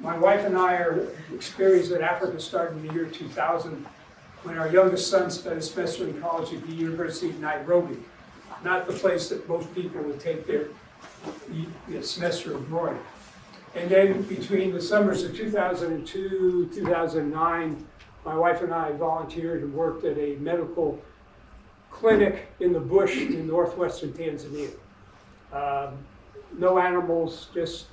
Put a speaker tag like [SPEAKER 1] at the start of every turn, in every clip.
[SPEAKER 1] My wife and I are experienced in Africa starting in the year 2000, when our youngest son spent a semester in college at the University of Nairobi, not the place that most people would take their semester abroad. And then between the summers of 2002, 2009, my wife and I volunteered and worked at a medical clinic in the bush in northwestern Tanzania. No animals, just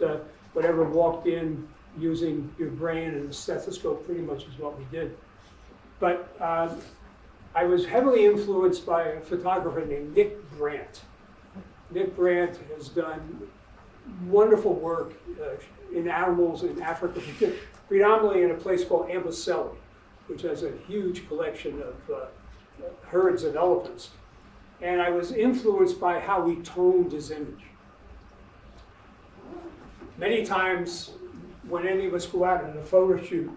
[SPEAKER 1] whatever walked in using your brain and a stethoscope pretty much is what we did. But I was heavily influenced by a photographer named Nick Brandt. Nick Brandt has done wonderful work in animals in Africa, predominantly in a place called Amboseli, which has a huge collection of herds of elephants. And I was influenced by how he toned his image. Many times when any of us go out on a photo shoot,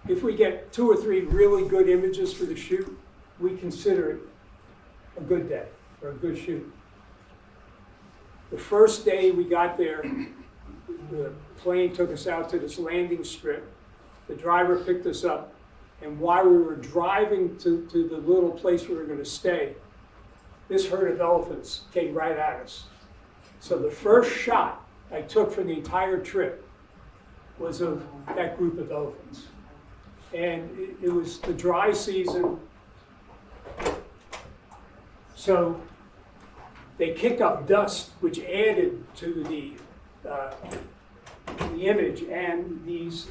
[SPEAKER 1] if we get 2 or 3 really good images for the shoot, we consider it a good day or a good shoot. The first day we got there, the plane took us out to this landing strip. The driver picked us up, and while we were driving to the little place we were going to stay, this herd of elephants came right at us. So the first shot I took for the entire trip was of that group of elephants. And it was the dry season, so they kick up dust, which added to the image, and these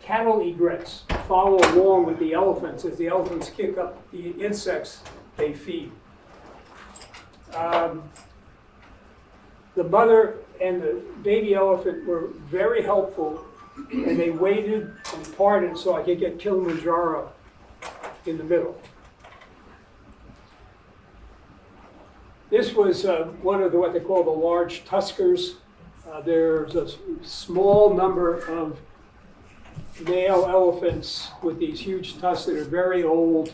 [SPEAKER 1] cattle egrets follow along with the elephants as the elephants kick up the insects they feed. The mother and the baby elephant were very helpful, and they waited and parted so I could get Kilimanjaro in the middle. This was one of what they call the large tuskers. There's a small number of male elephants with these huge tusks that are very old,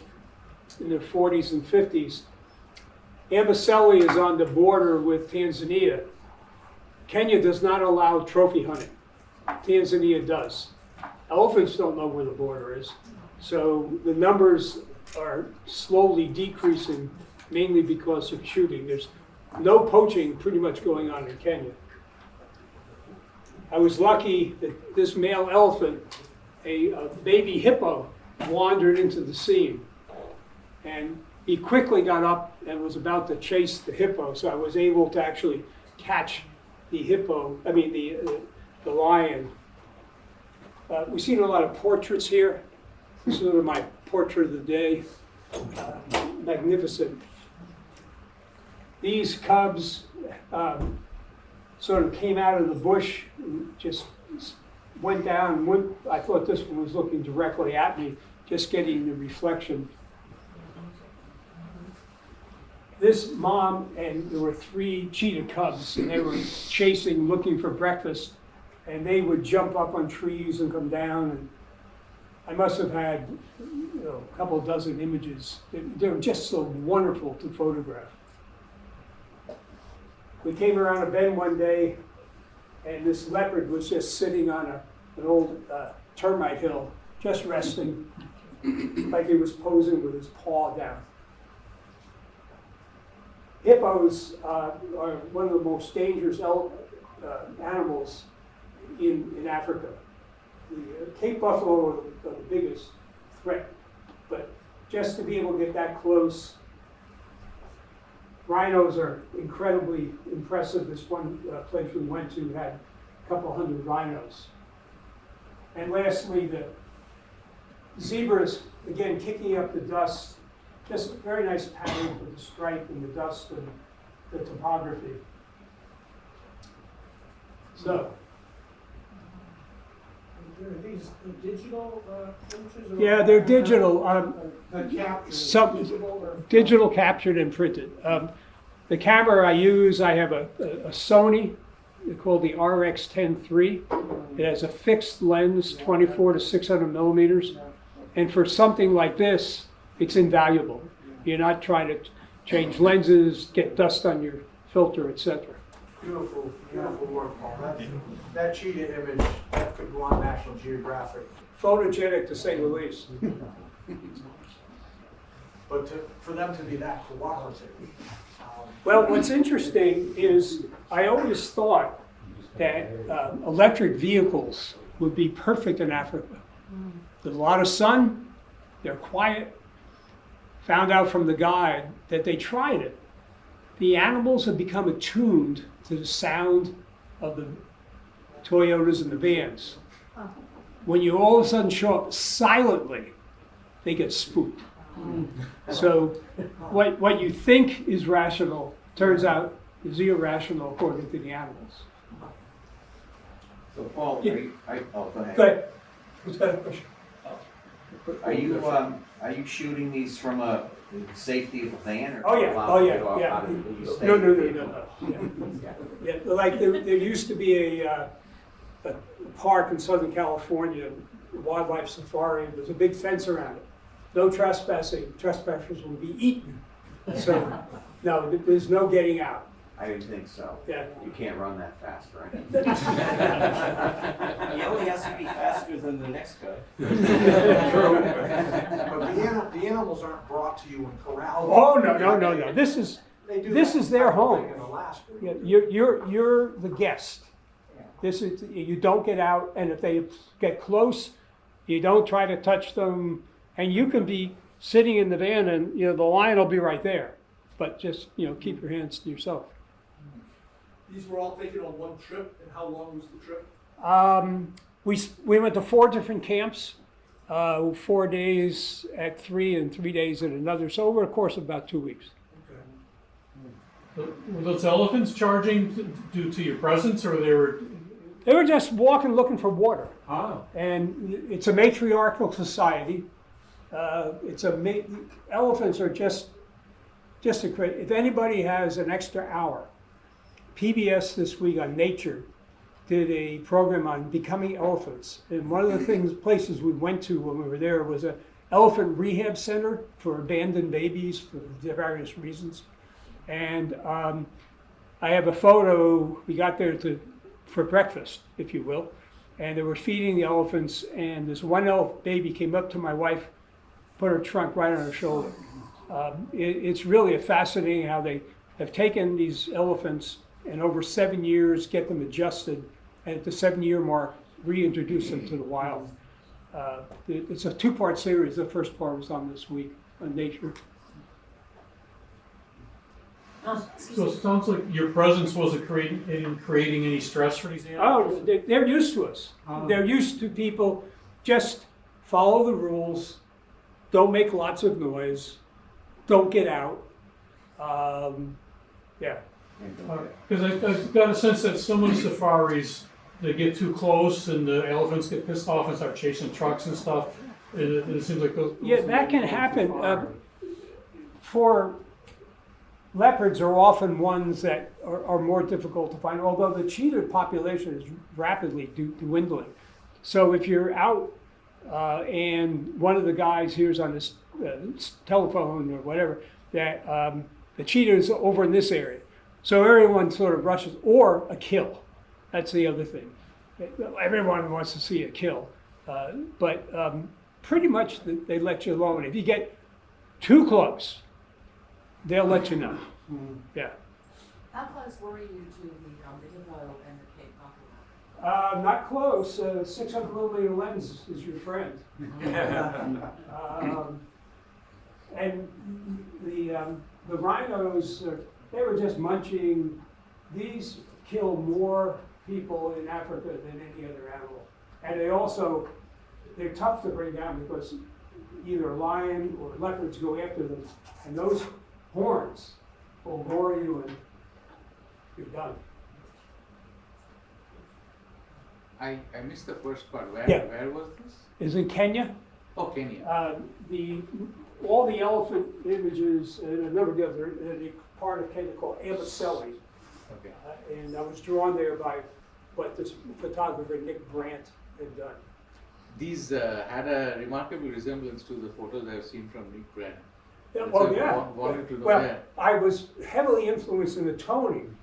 [SPEAKER 1] in their 40s and 50s. Amboseli is on the border with Tanzania. Kenya does not allow trophy hunting. Tanzania does. Elephants don't know where the border is. So the numbers are slowly decreasing, mainly because of shooting. There's no poaching pretty much going on in Kenya. I was lucky that this male elephant, a baby hippo, wandered into the scene. And he quickly got up and was about to chase the hippo, so I was able to actually catch the the lion. We've seen a lot of portraits here. This is sort of my portrait of the day. Magnificent. These cubs sort of came out of the bush and just went down. I thought this one was looking directly at me, just getting the reflection. This mom, and there were 3 cheetah cubs, and they were chasing, looking for breakfast, and they would jump up on trees and come down. And I must have had a couple dozen images. They were just so wonderful to photograph. We came around a bend one day, and this leopard was just sitting on an old termite hill, just resting, like he was posing with his paw down. Hippos are one of the most dangerous animals in Africa. The Cape buffalo are the biggest threat, but just to be able to get that close. Rhinos are incredibly impressive. This one place we went to had a couple hundred rhinos. And lastly, the zebras, again, kicking up the dust. Just a very nice pattern for the stripe and the dust and the topography. So.
[SPEAKER 2] Are these digital images?
[SPEAKER 1] Yeah, they're digital. Digital captured and printed. The camera I use, I have a Sony called the RX10 III. It has a fixed lens, 24 to 600 millimeters. And for something like this, it's invaluable. You're not trying to change lenses, get dust on your filter, etc.
[SPEAKER 2] Beautiful, beautiful work, Paul. That cheetah image, that could go on National Geographic.
[SPEAKER 1] Photogenic to say the least.
[SPEAKER 2] But for them to be that cooperative.
[SPEAKER 1] Well, what's interesting is I always thought that electric vehicles would be perfect in Africa. There's a lot of sun, they're quiet. Found out from the guide that they tried it. The animals have become attuned to the sound of the Toyotas and the vans. When you all of a sudden show up silently, they get spooked. So what you think is rational turns out is irrational according to the animals.
[SPEAKER 3] So Paul,
[SPEAKER 1] Yeah.
[SPEAKER 3] go ahead.
[SPEAKER 1] Go ahead. Who's got a question?
[SPEAKER 3] Are you shooting these from a safety of a van or?
[SPEAKER 1] Oh, yeah.
[SPEAKER 3] allowed
[SPEAKER 1] Oh,
[SPEAKER 3] to
[SPEAKER 1] yeah,
[SPEAKER 3] go out
[SPEAKER 1] yeah.
[SPEAKER 3] of the state?
[SPEAKER 1] No. Yeah, like there used to be a park in Southern California, wildlife safari, and there's a big fence around it. No trespassing, trespassers will be eaten. So, no, there's no getting out.
[SPEAKER 3] I didn't think so.
[SPEAKER 1] Yeah.
[SPEAKER 3] You can't run that fast, right?
[SPEAKER 4] He only has to be faster than the next guy.
[SPEAKER 2] But the animals aren't brought to you and corralled.
[SPEAKER 1] Oh, no. This is their
[SPEAKER 2] type of
[SPEAKER 1] home.
[SPEAKER 2] thing in Alaska.
[SPEAKER 1] Yeah, you're the guest. This is, you don't get out, and if they get close, you don't try to touch them, and you can be sitting in the van and, the lion will be right there. But just, keep your hands to yourself.
[SPEAKER 5] These were all taken on one trip, and how long was the trip?
[SPEAKER 1] We went to 4 different camps, 4 days at 3 and 3 days at another, so over a course of about 2 weeks.
[SPEAKER 6] Were those elephants charging due to your presence, or
[SPEAKER 1] They were just walking looking for water.
[SPEAKER 6] Oh.
[SPEAKER 1] And it's a matriarchal society. Elephants are just a great, if anybody has an extra hour, PBS this week on Nature did a program on becoming elephants. And one of the places we went to when we were there was an elephant rehab center for abandoned babies for various reasons. And I have a photo, we got there for breakfast, if you will, and they were feeding the elephants, and this one baby came up to my wife, put her trunk right on her shoulder. It's really fascinating how they have taken these elephants and over 7 years get them adjusted, and at the 7-year mark, reintroduce them to the wild. It's a 2-part series. The first part was on this week on Nature.
[SPEAKER 6] so it sounds like your presence wasn't creating any stress for these animals?
[SPEAKER 1] Oh, they're used to us. They're used to people just follow the rules, don't make lots of noise, don't get out. Yeah.
[SPEAKER 6] Because I've got a sense that some of the safaris, they get too close and the elephants get pissed off and start chasing trucks and stuff. And it seems like those.
[SPEAKER 1] Yeah, that can happen. For leopards are often ones that are more difficult to find, although the cheetah population is rapidly dwindling. So if you're out and one of the guys hears on his telephone or whatever that the cheetah is over in this area, so everyone sort of rushes, or a kill. That's the other thing. Everyone wants to see a kill, but pretty much they let you alone. If you get too close, they'll let you know. Yeah.
[SPEAKER 7] How close were you to the hippo and the Cape buffalo?
[SPEAKER 1] Not close. 600mm lens is your friend. And the rhinos, they were just munching. These kill more people in Africa than any other animal. And they're tough to bring down because either a lion or leopards go after them. And those horns will gore you and you're done.
[SPEAKER 8] I missed the first part. Where was this?
[SPEAKER 1] Is in Kenya.
[SPEAKER 8] Oh, Kenya.
[SPEAKER 1] All the elephant images and a number of the other in a part of Kenya called Amboseli.
[SPEAKER 8] Okay.
[SPEAKER 1] And I was drawn there by what this photographer Nick Brandt had done.
[SPEAKER 8] These had a remarkable resemblance to the photos I've seen from Nick Brandt.
[SPEAKER 1] Yeah,
[SPEAKER 8] And
[SPEAKER 1] oh
[SPEAKER 8] so I
[SPEAKER 1] yeah.
[SPEAKER 8] wanted to know
[SPEAKER 1] Well,
[SPEAKER 8] that.
[SPEAKER 1] I was heavily influenced in the toning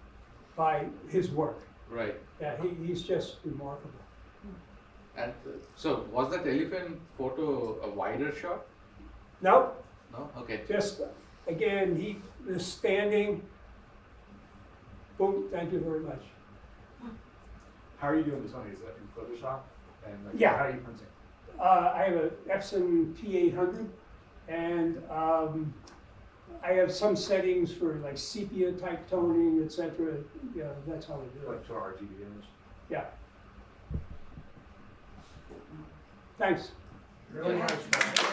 [SPEAKER 1] by his work.
[SPEAKER 8] Right.
[SPEAKER 1] Yeah, he's just remarkable.
[SPEAKER 8] And so was that elephant photo a wider shot?
[SPEAKER 1] No,
[SPEAKER 8] No? Okay.
[SPEAKER 1] just, again, he is standing. Boom, thank you very much.
[SPEAKER 9] How are you doing this one? Is that in Photoshop? And like,
[SPEAKER 1] Yeah.
[SPEAKER 9] how are you printing?
[SPEAKER 1] I have an Epson P800, and I have some settings for like sepia type toning, etc. Yeah, that's how I do it.
[SPEAKER 9] Like to our RGB image?
[SPEAKER 1] Yeah. Thanks.
[SPEAKER 2] Really nice.